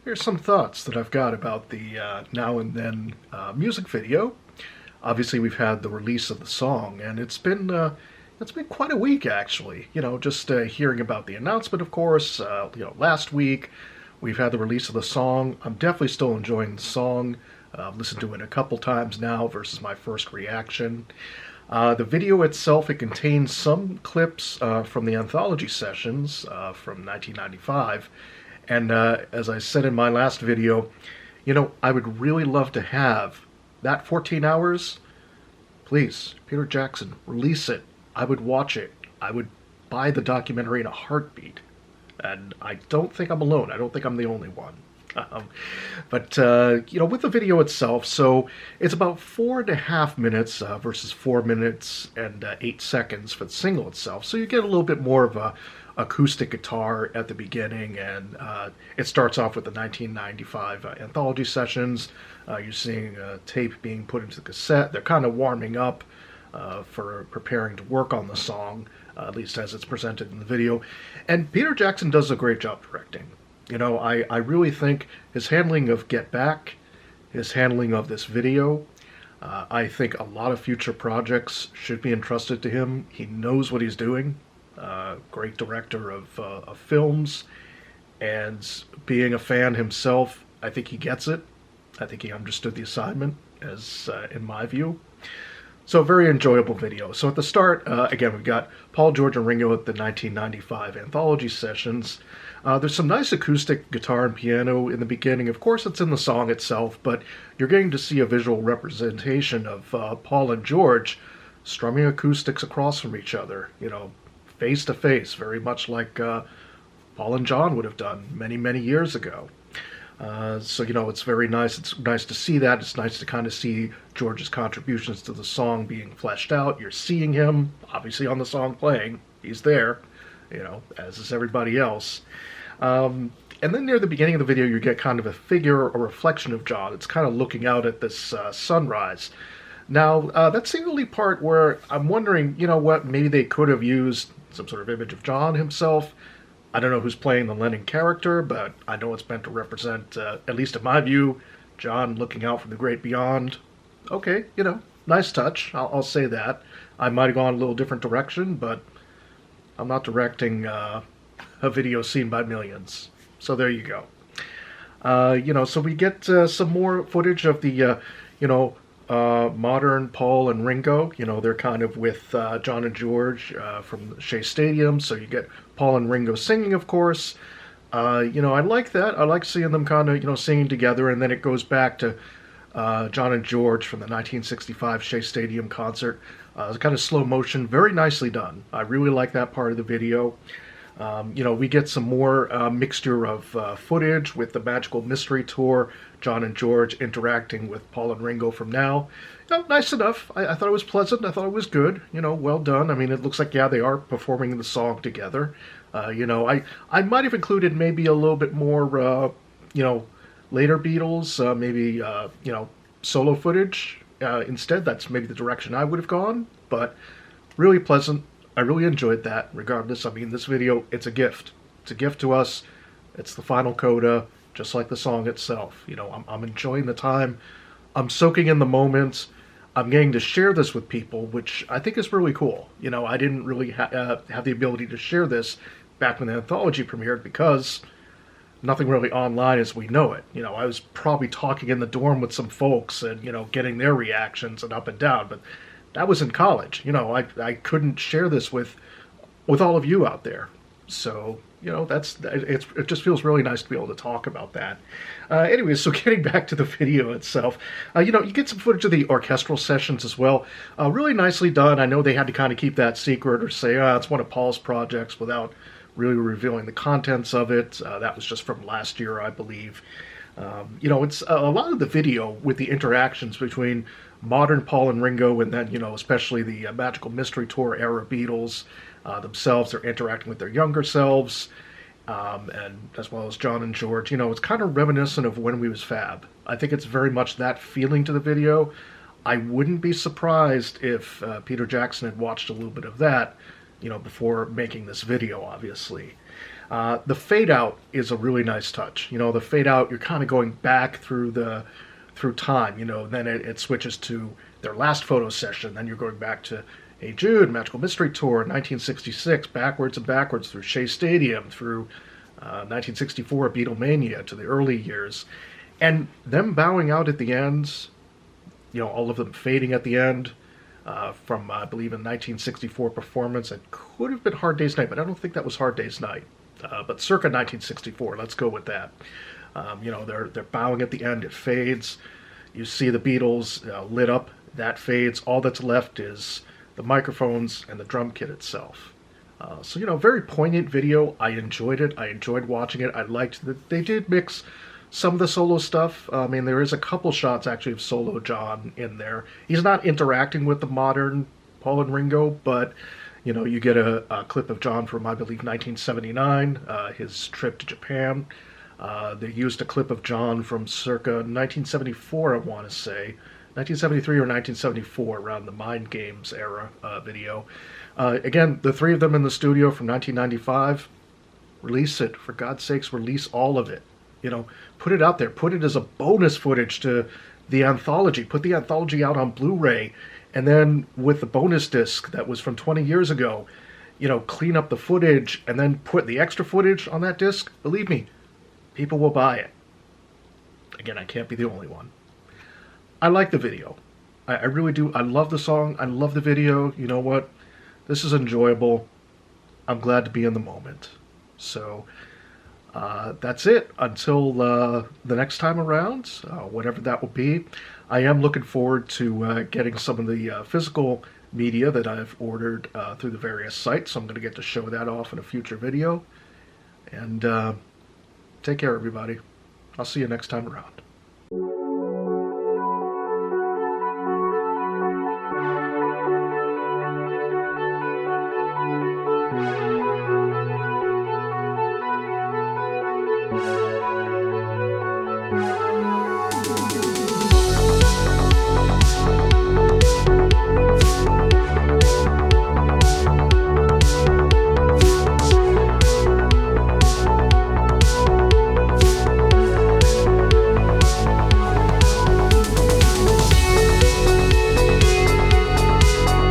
Here's some thoughts that I've got about the Now and Then music video. Obviously, we've had the release of the song, and it's been quite a week actually. Just hearing about the announcement, of course. Last week we've had the release of the song. I'm definitely still enjoying the song. I've listened to it a couple times now versus my first reaction. The video itself, it contains some clips from the anthology sessions from 1995. And as I said in my last video, I would really love to have that 14 hours. Please, Peter Jackson, release it. I would watch it. I would buy the documentary in a heartbeat. And I don't think I'm alone. I don't think I'm the only one. But with the video itself, so it's about 4.5 minutes versus 4 minutes and 8 seconds for the single itself. So you get a little bit more of a acoustic guitar at the beginning, and it starts off with the 1995 anthology sessions. You're seeing tape being put into the cassette. They're kind of warming up for preparing to work on the song, at least as it's presented in the video. And Peter Jackson does a great job directing. I really think his handling of Get Back, his handling of this video, I think a lot of future projects should be entrusted to him. He knows what he's doing. Great director of films, and being a fan himself, I think he gets it. I think he understood the assignment, as in my view. So, very enjoyable video. So at the start, again, we've got Paul, George, and Ringo at the 1995 anthology sessions. There's some nice acoustic guitar and piano in the beginning. Of course, it's in the song itself, but you're getting to see a visual representation of Paul and George strumming acoustics across from each other, face to face, very much like Paul and John would have done many, many years ago. So it's very nice. It's nice to see that. It's nice to kind of see George's contributions to the song being fleshed out. You're seeing him, obviously, on the song playing. He's there, as is everybody else. And then near the beginning of the video, you get kind of a figure, a reflection of John. It's kind of looking out at this sunrise. Now, that's the only part where I'm wondering, maybe they could have used some sort of image of John himself. I don't know who's playing the Lennon character, but I know it's meant to represent, at least in my view, John looking out from the great beyond. Okay, nice touch. I'll say that. I might have gone a little different direction, but I'm not directing a video seen by millions. So there you go. So we get some more footage of the, modern Paul and Ringo. They're kind of with John and George from Shea Stadium, so you get Paul and Ringo singing, of course. I like that. I like seeing them kind of, singing together, and then it goes back to John and George from the 1965 Shea Stadium concert. It's kind of slow motion, very nicely done. I really like that part of the video. We get some more mixture of footage with the Magical Mystery Tour, John and George interacting with Paul and Ringo from Now. Nice enough. I thought it was pleasant. I thought it was good. Well done. I mean, it looks like, they are performing the song together. I might have included maybe a little bit more, later Beatles, maybe, solo footage instead. That's maybe the direction I would have gone, but really pleasant. I really enjoyed that, regardless. I mean, this video, it's a gift. It's a gift to us. It's the final coda, just like the song itself. I'm enjoying the time. I'm soaking in the moments. I'm getting to share this with people, which I think is really cool. I didn't really have the ability to share this back when the anthology premiered because nothing really online as we know it. I was probably talking in the dorm with some folks and, getting their reactions and up and down, but that was in college. I couldn't share this with all of you out there. So, it just feels really nice to be able to talk about that. Anyways, so getting back to the video itself, you get some footage of the orchestral sessions as well. Really nicely done. I know they had to kind of keep that secret or say, it's one of Paul's projects without really revealing the contents of it. That was just from last year, I believe. It's a lot of the video with the interactions between modern Paul and Ringo and then, especially the Magical Mystery Tour era Beatles themselves. They're interacting with their younger selves, and as well as John and George. It's kind of reminiscent of When We Was Fab. I think it's very much that feeling to the video. I wouldn't be surprised if Peter Jackson had watched a little bit of that, before making this video, obviously. The fade out is a really nice touch. You know, the fade out, you're kind of going back through time. You know, then it switches to their last photo session. Then you're going back to Hey Jude, Magical Mystery Tour, 1966, backwards and backwards through Shea Stadium, through 1964 Beatlemania to the early years, and them bowing out at the end. You know, all of them fading at the end. From, I believe, a 1964 performance. It could have been Hard Day's Night, but I don't think that was Hard Day's Night. But circa 1964, let's go with that. You know, they're bowing at the end. It fades. You see the Beatles lit up. That fades. All that's left is the microphones and the drum kit itself. So, you know, very poignant video. I enjoyed it. I enjoyed watching it. I liked that they did mix some of the solo stuff. I mean, there is a couple shots actually of solo John in there. He's not interacting with the modern Paul and Ringo, but you know, you get a clip of John from, I believe, 1979, his trip to Japan. They used a clip of John from circa 1974, I want to say, 1973 or 1974, around the Mind Games era video. Again, the three of them in the studio from 1995. Release it, for God's sakes, release all of it. You know, put it out there. Put it as a bonus footage to the anthology. Put the anthology out on Blu-ray. And then with the bonus disc that was from 20 years ago, you know, clean up the footage and then put the extra footage on that disc. Believe me, people will buy it. Again, I can't be the only one. I like the video. I really do. I love the song. I love the video. You know what? This is enjoyable. I'm glad to be in the moment. So that's it. Until the next time around, whatever that will be. I am looking forward to getting some of the physical media that I've ordered through the various sites. So I'm going to get to show that off in a future video. And take care, everybody. I'll see you next time around.